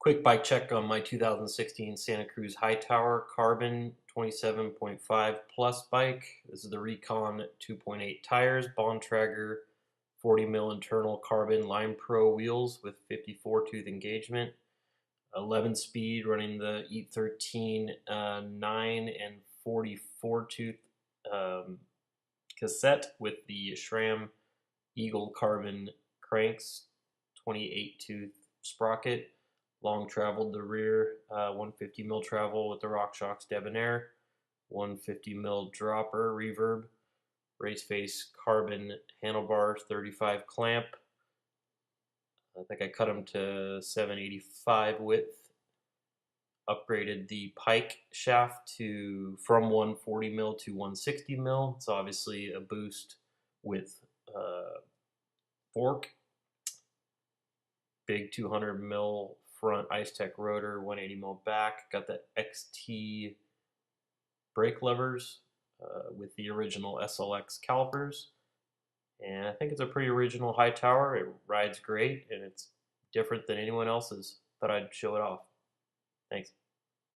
Quick bike check on my 2016 Santa Cruz Hightower Carbon 27.5 Plus bike. This is the Recon 2.8 tires, Bontrager 40 mil internal carbon Line Pro wheels with 54 tooth engagement, 11 speed running the E13 9 and 44 tooth cassette with the SRAM Eagle carbon cranks, 28 tooth sprocket. Long traveled the rear, 150 mil travel with the RockShox Debonair, 150 mil dropper reverb, race face carbon handlebar 35 clamp. I think I cut them to 785 width. Upgraded the pike shaft from 140 mil to 160 mil. It's obviously a boost with fork. Big 200 mil front Ice Tech rotor, 180 mil back. Got the XT brake levers with the original SLX calipers. And I think it's a pretty original Hightower. It rides great and it's different than anyone else's. Thought I'd show it off. Thanks.